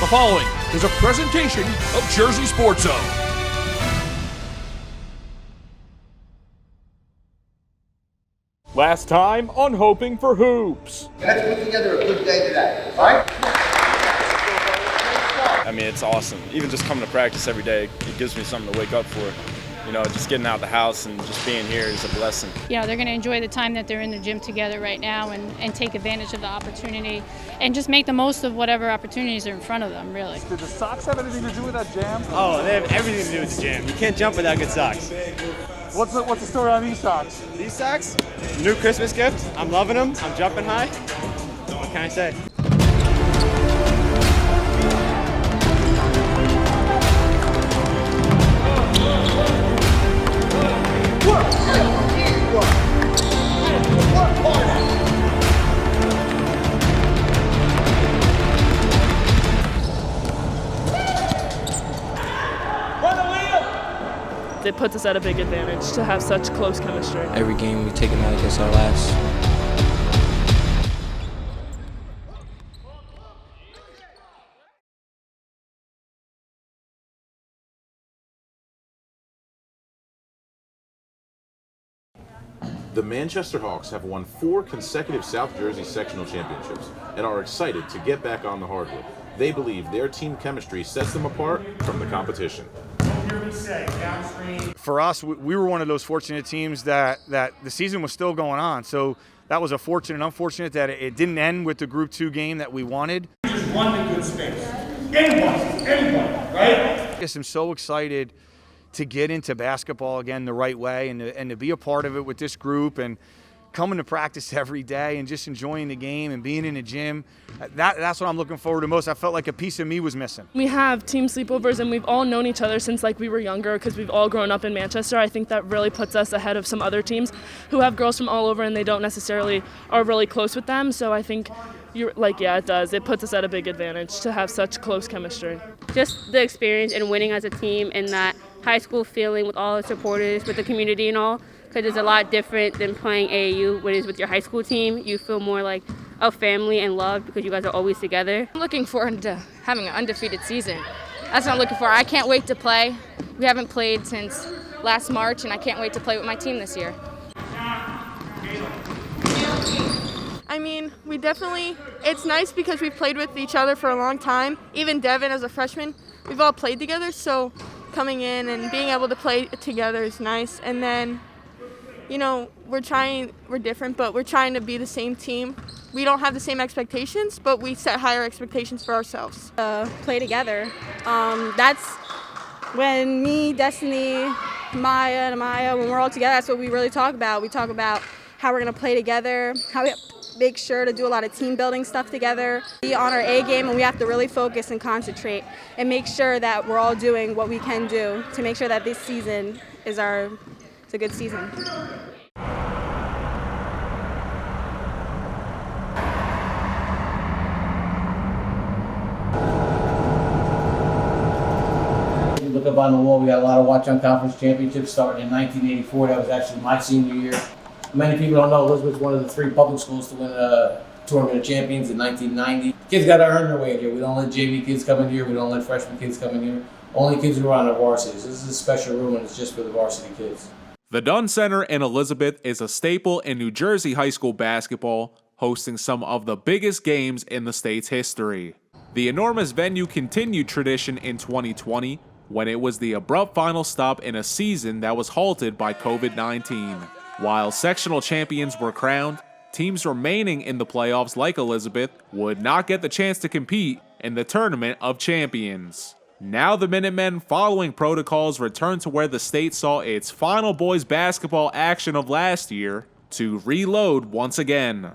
The following is a presentation of Jersey Sports Zone. Last time on Hoping for Hoops. Let's put together a good day today, all right? I mean, it's awesome. Even just coming to practice every day, it gives me something to wake up for. You know, just getting out of the house and just being here is a blessing. Yeah, they're going to enjoy the time that they're in the gym together right now and take advantage of the opportunity and just make the most of whatever opportunities are in front of them, really. Did the socks have anything to do with that jam? Oh, they have everything to do with the jam. You can't jump without good socks. What's the story on these socks? These socks? New Christmas gift. I'm loving them. I'm jumping high. What can I say? It puts us at a big advantage to have such close chemistry. Every game we take them out against our last. The Manchester Hawks have won 4 consecutive South Jersey sectional championships and are excited to get back on the hardwood. They believe their team chemistry sets them apart from the competition. For us, we were one of those fortunate teams that the season was still going on. So that was a fortunate and unfortunate that it didn't end with the Group 2 game that we wanted. Just run the good space. Anybody, right? I guess I'm so excited to get into basketball again the right way and to be a part of it with this group and coming to practice every day and just enjoying the game and being in the gym. That's what I'm looking forward to most. I felt like a piece of me was missing. We have team sleepovers and we've all known each other since we were younger because we've all grown up in Manchester. I think that really puts us ahead of some other teams who have girls from all over and they don't necessarily are really close with them. So I think it does. It puts us at a big advantage to have such close chemistry. Just the experience and winning as a team and that high school feeling with all the supporters, with the community and all, because it's a lot different than playing AAU, what it is with your high school team. You feel more like a family and loved because you guys are always together. I'm looking forward to having an undefeated season. That's what I'm looking for. I can't wait to play. We haven't played since last March, and I can't wait to play with my team this year. I mean, it's nice because we've played with each other for a long time. Even Devin as a freshman, we've all played together, so coming in and being able to play together is nice. And then, we're different, but we're trying to be the same team. We don't have the same expectations, but we set higher expectations for ourselves. Play together. That's when me, Destiny, Maya, when we're all together, that's what we really talk about. We talk about how we're going to play together, how we make sure to do a lot of team building stuff together, be on our A game, and we have to really focus and concentrate and make sure that we're all doing what we can do to make sure that this season is a good season. You look up on the wall, we got a lot of Watch-On Conference championships starting in 1984. That was actually my senior year. Many people don't know Elizabeth's one of the 3 public schools to win a Tournament of Champions in 1990. Kids got to earn their way in here. We don't let JV kids come in here. We don't let freshman kids come in here. Only kids who are on the varsities. This is a special room and it's just for the varsity kids. The Dunn Center in Elizabeth is a staple in New Jersey high school basketball, hosting some of the biggest games in the state's history. The enormous venue continued tradition in 2020 when it was the abrupt final stop in a season that was halted by COVID-19. While sectional champions were crowned, teams remaining in the playoffs like Elizabeth would not get the chance to compete in the Tournament of Champions. Now the Minutemen, following protocols, return to where the state saw its final boys basketball action of last year to reload once again.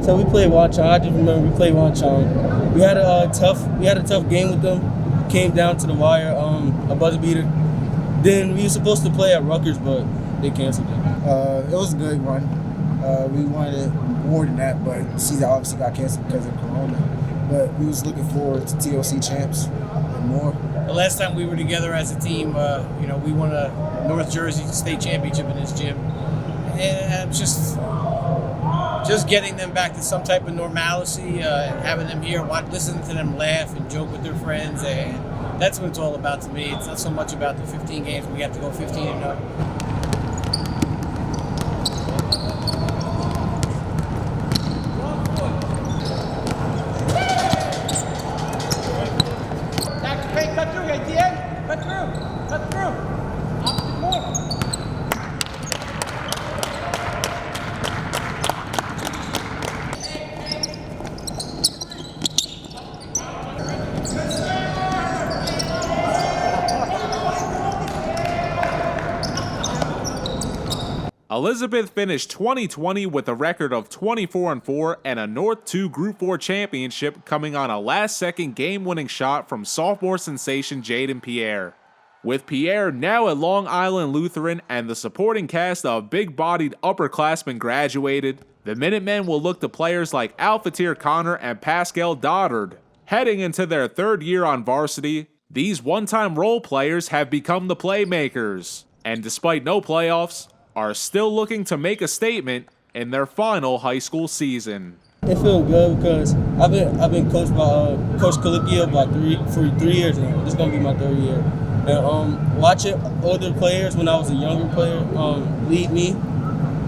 So we played Watch-On. I just remember we played Watch-On. We had a tough game with them. Came down to the wire, a buzzer beater. Then we were supposed to play at Rutgers, but they canceled it. It was a good run. We wanted more than that, but the season obviously got canceled because of Corona. But we was looking forward to TOC champs and more. The last time we were together as a team, we won a North Jersey state championship in this gym. And just just getting them back to some type of normalcy, having them here, listening to them laugh and joke with their friends, and that's what it's all about to me. It's not so much about the 15 games. We have to go 15-0. Cut through, ATM. Cut through. Cut through. Opposite corner. Elizabeth finished 2020 with a record of 24-4 and a North 2 Group 4 championship, coming on a last-second game-winning shot from sophomore sensation Jaden Pierre. With Pierre now at Long Island Lutheran and the supporting cast of big-bodied upperclassmen graduated, the Minutemen will look to players like Alphatir Connor and Pascal Doddard. Heading into their third year on varsity, these one-time role players have become the playmakers, and despite no playoffs, are still looking to make a statement in their final high school season. It feels good because I've been coached by Coach Calipio for 3 years now. This is gonna be my 3rd year. And watching older players when I was a younger player lead me,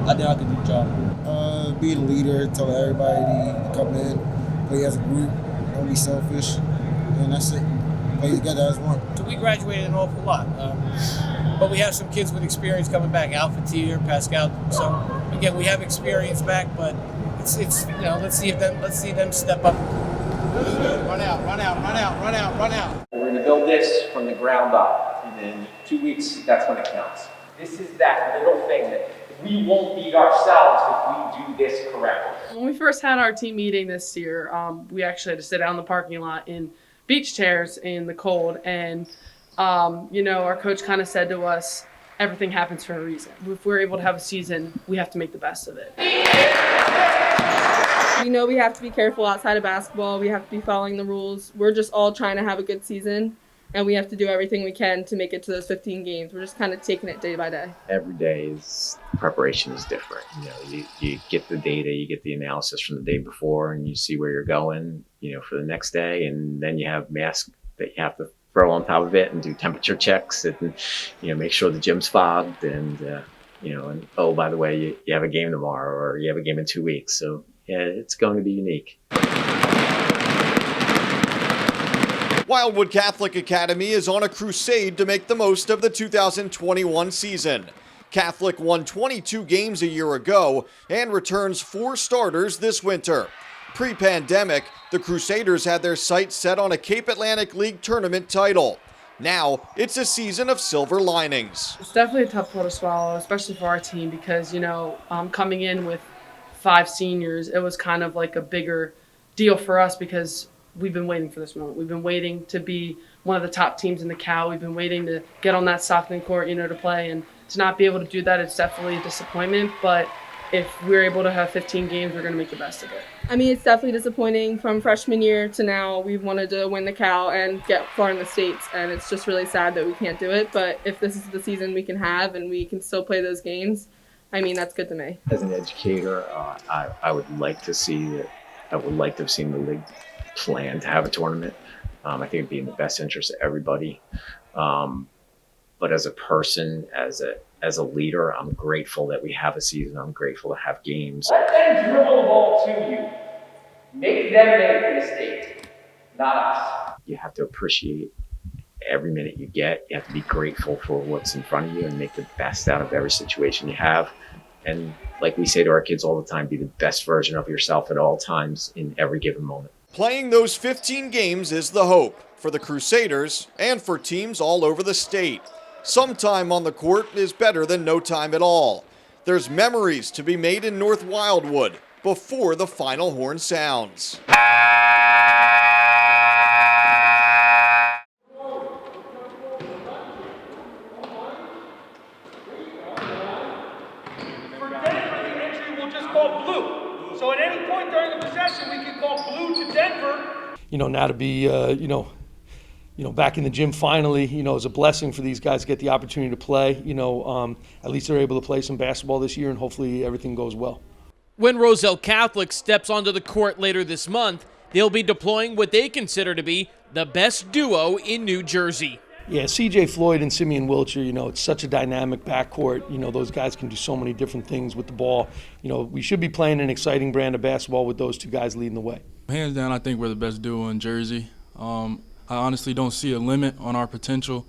I think I could do the job. Be a leader, tell everybody to come in, play as a group, don't be selfish, and that's it. Play together as one. So we graduated an awful lot. But we have some kids with experience coming back, Alphatir, Pascal. So again, we have experience back, but it's let's see them step up. Run out, run out, run out, run out, run out. We're going to build this from the ground up, and in 2 weeks, that's when it counts. This is that little thing that we won't beat ourselves if we do this correctly. When we first had our team meeting this year, we actually had to sit out in the parking lot in beach chairs in the cold, and our coach kind of said to us, everything happens for a reason. If we're able to have a season, we have to make the best of it. We know we have to be careful outside of basketball. We have to be following the rules. We're just all trying to have a good season, and we have to do everything we can to make it to those 15 games. We're just kind of taking it day by day. Every day's preparation is different. You get the data, you get the analysis from the day before, and you see where you're going, for the next day, and then you have masks that you have to throw on top of it and do temperature checks and make sure the gym's fogged and and oh, by the way, you have a game tomorrow or you have a game in 2 weeks. So yeah, it's going to be unique. Wildwood Catholic Academy is on a crusade to make the most of the 2021 season. Catholic won 22 games a year ago and returns 4 starters this winter. Pre-pandemic, the Crusaders had their sights set on a Cape Atlantic League tournament title. Now, it's a season of silver linings. It's definitely a tough pill to swallow, especially for our team because, coming in with 5 seniors, it was kind of like a bigger deal for us because we've been waiting for this moment. We've been waiting to be one of the top teams in the Cal. We've been waiting to get on that Stockton court, to play. And to not be able to do that, it's definitely a disappointment. But if we're able to have 15 games, we're going to make the best of it. I mean, it's definitely disappointing. From freshman year to now, we've wanted to win the Cal and get far in the States, and it's just really sad that we can't do it. But if this is the season we can have and we can still play those games, I mean, that's good to me. As an educator, I would like to see that. I would like to have seen the league plan to have a tournament. I think it'd be in the best interest of everybody. But as a person, as a leader, I'm grateful that we have a season. I'm grateful to have games. Let them dribble the ball to you. Make them make the mistake, not us. You have to appreciate every minute you get. You have to be grateful for what's in front of you and make the best out of every situation you have. And like we say to our kids all the time, be the best version of yourself at all times in every given moment. Playing those 15 games is the hope for the Crusaders and for teams all over the state. Some time on the court is better than no time at all. There's memories to be made in North Wildwood before the final horn sounds. So at any point during the possession, we can call blue to Denver. Now to be, back in the gym finally, is a blessing for these guys to get the opportunity to play. At least they're able to play some basketball this year, and hopefully everything goes well. When Roselle Catholic steps onto the court later this month, they'll be deploying what they consider to be the best duo in New Jersey. Yeah, CJ Floyd and Simeon Wilcher, it's such a dynamic backcourt. Those guys can do so many different things with the ball. We should be playing an exciting brand of basketball with those two guys leading the way. Hands down, I think we're the best duo in Jersey. I honestly don't see a limit on our potential.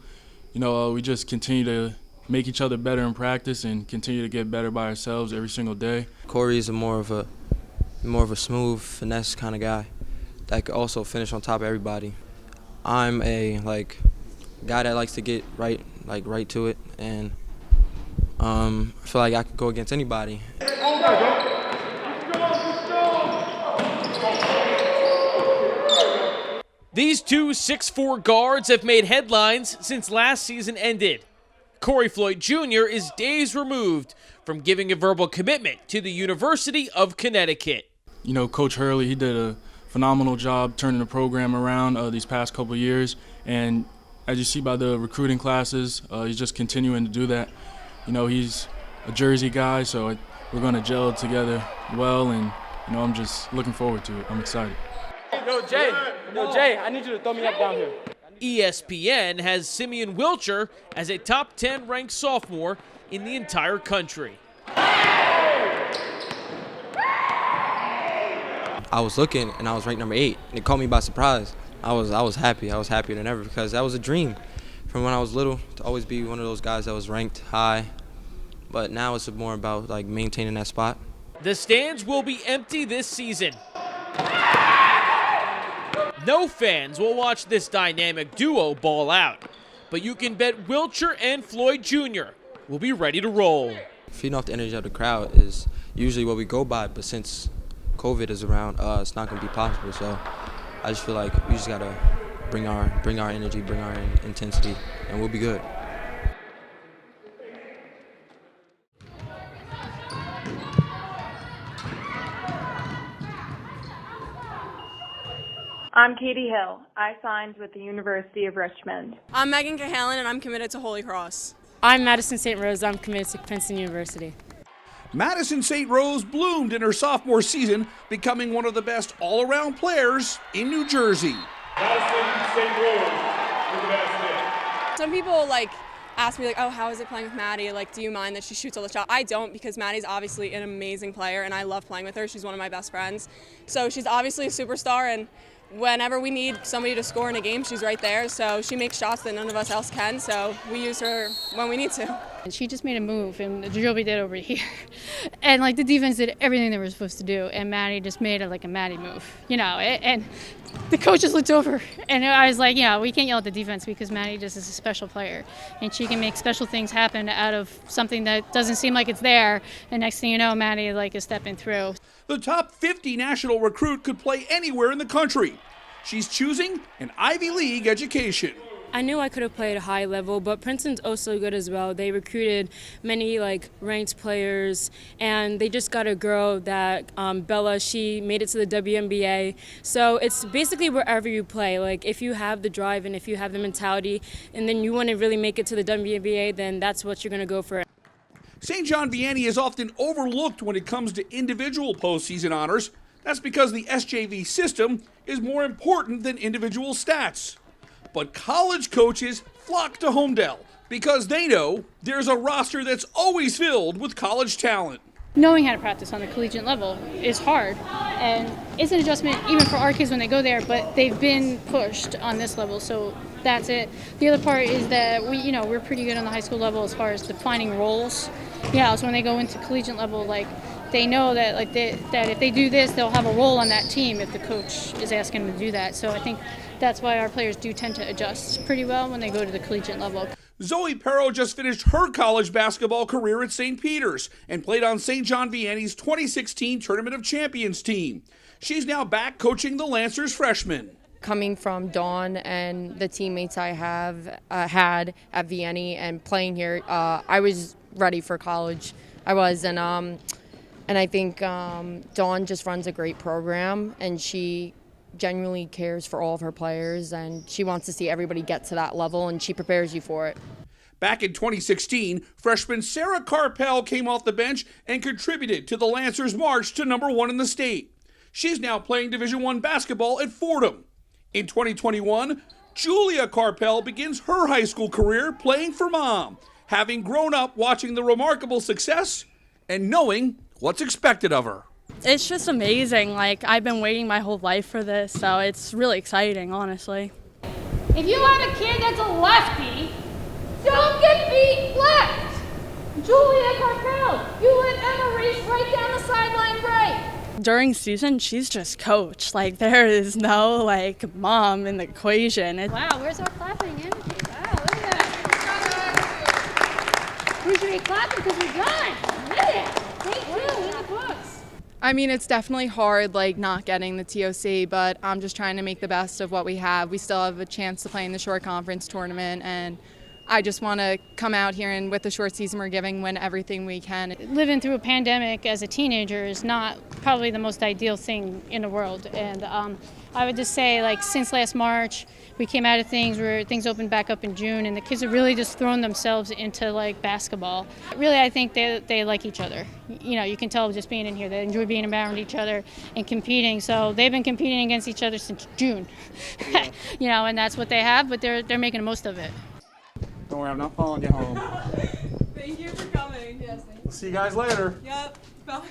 We just continue to make each other better in practice and continue to get better by ourselves every single day. Corey is more of a smooth, finesse kind of guy that could also finish on top of everybody. I'm a guy that likes to get right to it, and I feel like I could go against anybody. These two 6'4" guards have made headlines since last season ended. Corey Floyd Jr. is days removed from giving a verbal commitment to the University of Connecticut. Coach Hurley, he did a phenomenal job turning the program around these past couple of years, and as you see by the recruiting classes, he's just continuing to do that. He's a Jersey guy, so we're going to gel together well, and I'm just looking forward to it. I'm excited. Yo, Jay, I need you to throw me up down here. ESPN has Simeon Wilcher as a top 10 ranked sophomore in the entire country. I was looking, and I was ranked number 8, and it caught me by surprise. I was happy. I was happier than ever because that was a dream from when I was little to always be one of those guys that was ranked high. But now it's more about maintaining that spot. The stands will be empty this season. No fans will watch this dynamic duo ball out, but you can bet Wilcher and Floyd Jr. will be ready to roll. Feeding off the energy of the crowd is usually what we go by, but since COVID is around, it's not going to be possible. So I just feel like we just got to bring our energy, bring our intensity, and we'll be good. I'm Katie Hill. I signed with the University of Richmond. I'm Megan Cahalan, and I'm committed to Holy Cross. I'm Madison St. Rose. I'm committed to Princeton University. Madison St. Rose bloomed in her sophomore season, becoming one of the best all-around players in New Jersey. Madison St. Rose with the basket. Some people ask me oh, how is it playing with Maddie? Do you mind that she shoots all the shots? I don't, because Maddie's obviously an amazing player, and I love playing with her. She's one of my best friends. So she's obviously a superstar, and whenever we need somebody to score in a game, she's right there. So she makes shots that none of us else can, so we use her when we need to. And she just made a move, and Joby did over here. And the defense did everything they were supposed to do, and Maddie just made a Maddie move, and the coaches looked over, and I was like, we can't yell at the defense because Maddie just is a special player, and she can make special things happen out of something that doesn't seem like it's there, and next thing you know, Maddie is stepping through. The top 50 national recruit could play anywhere in the country. She's choosing an Ivy League education. I knew I could have played a high level, but Princeton's also good as well. They recruited many ranked players, and they just got a girl that Bella. She made it to the WNBA. So it's basically wherever you play. If you have the drive and if you have the mentality, and then you want to really make it to the WNBA, then that's what you're going to go for. St. John Vianney is often overlooked when it comes to individual postseason honors. That's because the SJV system is more important than individual stats. But college coaches flock to Homedale because they know there's a roster that's always filled with college talent. Knowing how to practice on the collegiate level is hard, and it's an adjustment even for our kids when they go there, but they've been pushed on this level, so that's it. The other part is that we're pretty good on the high school level as far as defining roles. So when they go into collegiate level, they know that that if they do this, they'll have a role on that team if the coach is asking them to do that. So I think that's why our players do tend to adjust pretty well when they go to the collegiate level. Zoe Perro just finished her college basketball career at St. Peter's and played on St. John Vianney's 2016 Tournament of Champions team. She's now back coaching the Lancers freshmen. Coming from Dawn and the teammates I have had at Vianney and playing here, I was ready for college. I was, and I think Dawn just runs a great program, and she genuinely cares for all of her players, and she wants to see everybody get to that level, and she prepares you for it. Back in 2016, freshman Sarah Carpel came off the bench and contributed to the Lancers' march to #1 in the state. She's now playing Division I basketball at Fordham. In 2021, Julia Carpel begins her high school career playing for mom, having grown up watching the remarkable success and knowing what's expected of her. It's just amazing. Like, I've been waiting my whole life for this, so it's really exciting, honestly. If you have a kid that's a lefty, don't get beat left. Julia Carpel, you let Emma race right down the sideline right. During season, she's just coach. Like, there is no, like, mom in the equation. Wow, where's our clapping in? Wow, look at that. We should be clapping because we're done. Yeah, thank you, in the books. I mean, it's definitely hard, like, not getting the TOC, but I'm just trying to make the best of what we have. We still have a chance to play in the short conference tournament, and I just want to come out here and with the short season we're giving, win everything we can. Living through a pandemic as a teenager is not probably the most ideal thing in the world. And I would just say, like, since last March, we came out of things where things opened back up in June, and the kids have really just thrown themselves into, like, basketball. Really, I think they like each other. You know, you can tell just being in here. They enjoy being around each other and competing. So they've been competing against each other since June. Yeah. You know, and that's what they have, but they're making the most of it. Don't worry, I'm not following you home. Thank you for coming. Yes, thank you. See you guys later. Yep. Bye.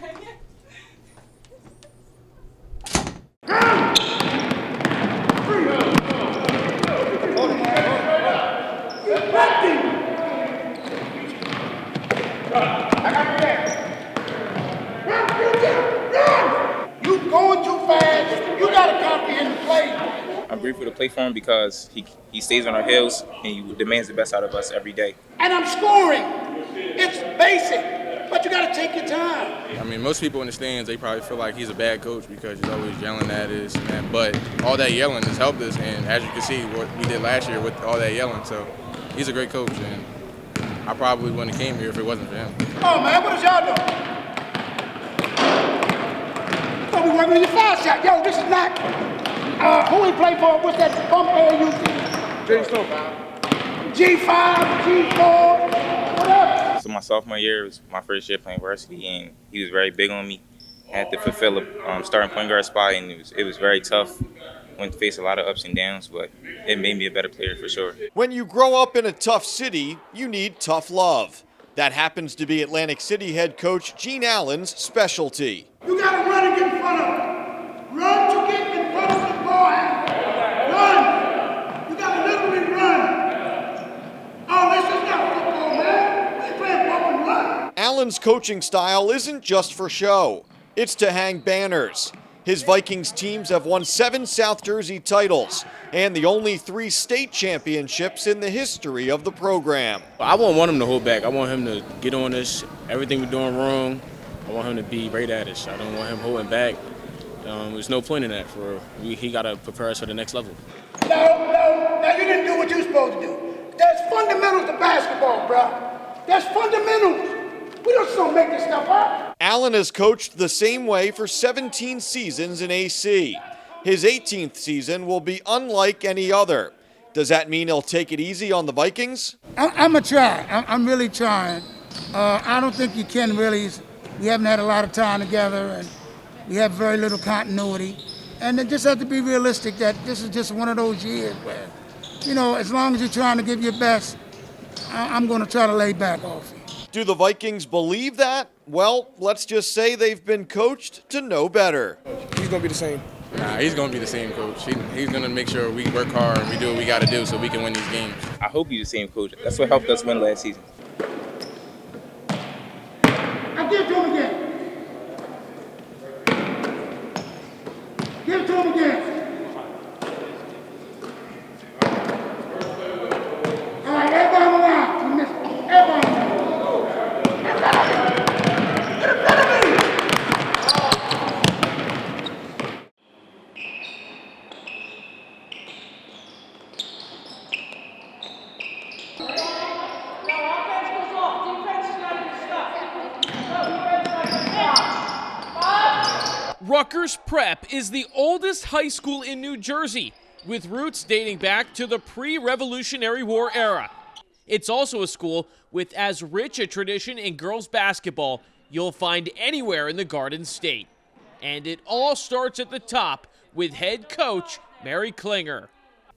You going too fast. You gotta comprehend the play. I'm grateful to play for him because he stays on our heels and he demands the best out of us every day. And I'm scoring. It's basic, but you gotta take your time. I mean, most people in the stands, they probably feel like he's a bad coach because he's always yelling at us, man. But all that yelling has helped us, and as you can see, what we did last year with all that yelling. So he's a great coach, and I probably wouldn't have came here if it wasn't for him. Oh man, what is y'all doing? Thought we working on your foul shot. Yo, this is not. Who we play for? What's that bump AUT? G5, G4, whatever. So my sophomore year was my first year playing varsity, and he was very big on me. I had to fulfill a starting point guard spot, and it was very tough. Went to face a lot of ups and downs, but it made me a better player for sure. When you grow up in a tough city, you need tough love. That happens to be Atlantic City head coach Gene Allen's specialty. You gotta run and get in front of him. Run to get in front of the ball. Run. You gotta literally run. Oh, this is not football, man. We playing bump and run. Allen's coaching style isn't just for show. It's to hang banners. His Vikings teams have won 7 South Jersey titles and the only 3 state championships in the history of the program. I won't want him to hold back. I want him to get on us, everything we're doing wrong. I want him to be right at us. I don't want him holding back. There's no point in that. He got to prepare us for the next level. No, now you didn't do what you're supposed to do. There's fundamentals to basketball, bro. There's fundamentals. We just don't make this stuff up. Allen has coached the same way for 17 seasons in AC. His 18th season will be unlike any other. Does that mean he'll take it easy on the Vikings? I'm going to try. I'm really trying. I don't think you can really. We haven't had a lot of time together, and we have very little continuity. And it just have to be realistic that this is just one of those years where, you know, as long as you're trying to give your best, I'm going to try to lay back off you. Do the Vikings believe that? Well, let's just say they've been coached to know better. He's going to be the same. Nah, he's going to be the same coach. He's going to make sure we work hard and we do what we got to do so we can win these games. I hope he's the same coach. That's what helped us win last season. I'll give it to him again. Give it to him again. All right, everybody on the line. You missed it. Everybody on the line. Rutgers Prep is the oldest high school in New Jersey, with roots dating back to the pre-Revolutionary War era. It's also a school with as rich a tradition in girls basketball you'll find anywhere in the Garden State. And it all starts at the top with head coach Mary Klinger.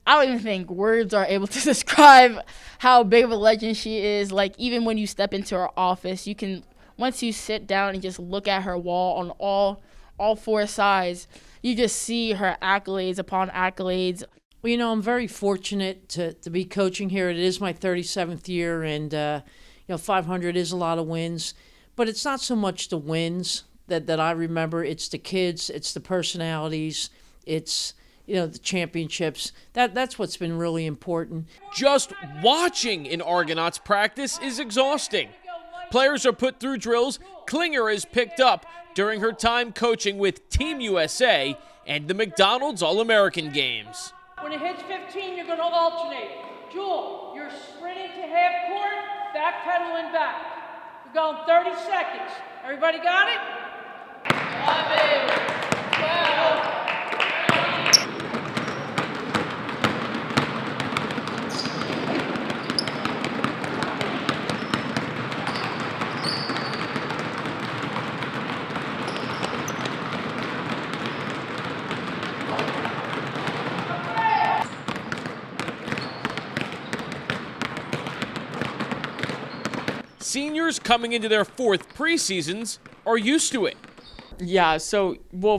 I don't even think words are able to describe how big of a legend she is. Like, even when you step into her office, you can, once you sit down and just look at her wall on all four sides, you just see her accolades upon accolades. Well, you know, I'm very fortunate to be coaching here. It is my 37th year, and, 500 is a lot of wins. But it's not so much the wins that I remember. It's the kids, it's the personalities, it's, the championships. That's what's been really important. Just watching an Argonauts practice is exhausting. Players are put through drills Klinger has picked up during her time coaching with Team USA and the McDonald's All-American Games. When it hits 15, you're going to alternate. Jewel, you're sprinting to half court, backpedaling back. We're going 30 seconds. Everybody got it? 11, 12. Seniors coming into their fourth preseasons are used to it. Yeah, so,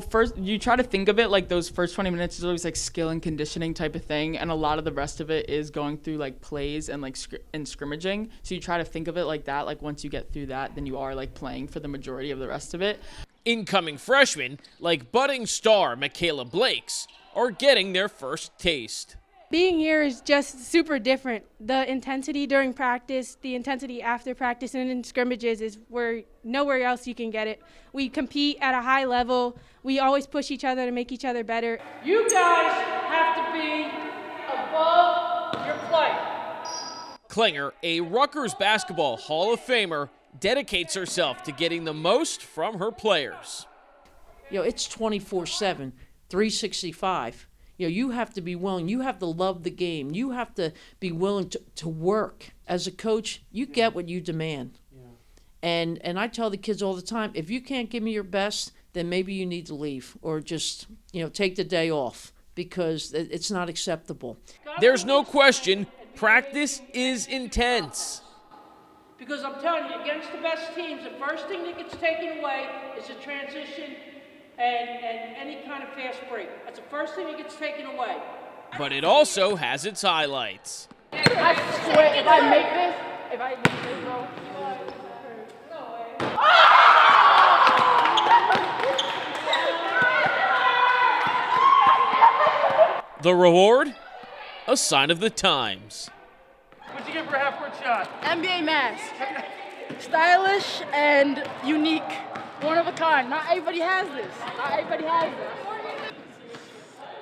first, you try to think of it like those first 20 minutes is always like skill and conditioning type of thing, and a lot of the rest of it is going through like plays and like and scrimmaging. So you try to think of it like that, like once you get through that, then you are like playing for the majority of the rest of it. Incoming freshmen, like budding star Michaela Blakes, are getting their first taste. Being here is just super different. The intensity during practice, the intensity after practice, and in scrimmages is where nowhere else you can get it. We compete at a high level. We always push each other to make each other better. You guys have to be above your play. Klinger, a Rutgers basketball Hall of Famer, dedicates herself to getting the most from her players. It's 24/7, 365. You have to be willing. You have to love the game. You have to be willing to work. As a coach, you get what you demand. Yeah. And I tell the kids all the time, if you can't give me your best, then maybe you need to leave or just, take the day off because it's not acceptable. There's no question, practice is intense. Because I'm telling you, against the best teams, the first thing that gets taken away is the transition and any kind of fast break. That's the first thing that gets taken away. But it also has its highlights. I swear, if I make this, bro. The reward? A sign of the times. What'd you get for a half-court shot? NBA mask. Stylish and unique. One of a kind. Not everybody has this.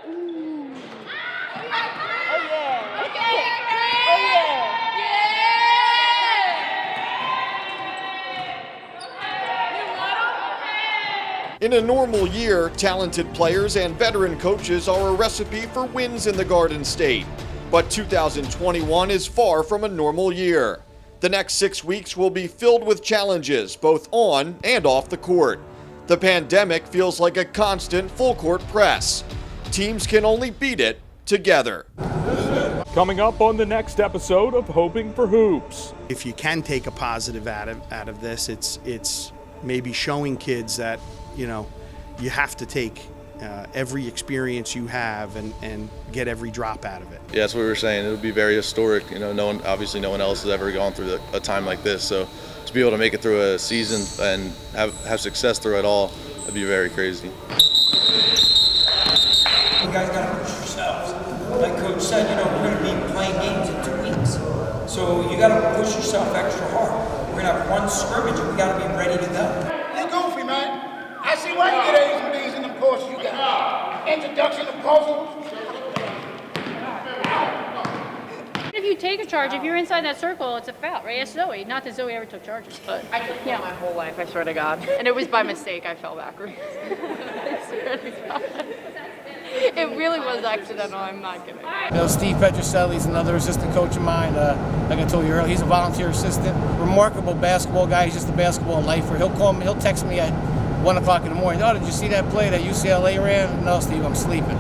Ooh. Oh yeah. Okay. Oh yeah. In a normal year, talented players and veteran coaches are a recipe for wins in the Garden State. But 2021 is far from a normal year. The next 6 weeks will be filled with challenges, both on and off the court. The pandemic feels like a constant full-court press. Teams can only beat it together. Coming up on the next episode of Hoping for Hoops. If you can take a positive out of this, it's maybe showing kids that, you have to take every experience you have and get every drop out of it. Yeah, that's what we were saying. It would be very historic. No one else has ever gone through a time like this. So to be able to make it through a season and have success through it all, that'd be very crazy. You guys got to push yourselves. Like Coach said, we're going to be playing games in 2 weeks. So you got to push yourself extra hard. We're going to have one scrimmage and we got to be ready to go. You're goofy, man. I see why you get A's and B's in them courses you got. Introduction to puzzles. If you take a charge, if you're inside that circle, it's a foul, right? It's Zoe. Not that Zoe ever took charges, but I took one my whole life, I swear to God. And it was by mistake I fell backwards. I swear to God. It really was accidental. I'm not kidding. You know, Steve Petroselli's another assistant coach of mine. Like I told you earlier, he's a volunteer assistant. Remarkable basketball guy. He's just a basketball lifer. He'll call me. He'll text me at 1 o'clock in the morning. Oh, did you see that play that UCLA ran? No, Steve, I'm sleeping.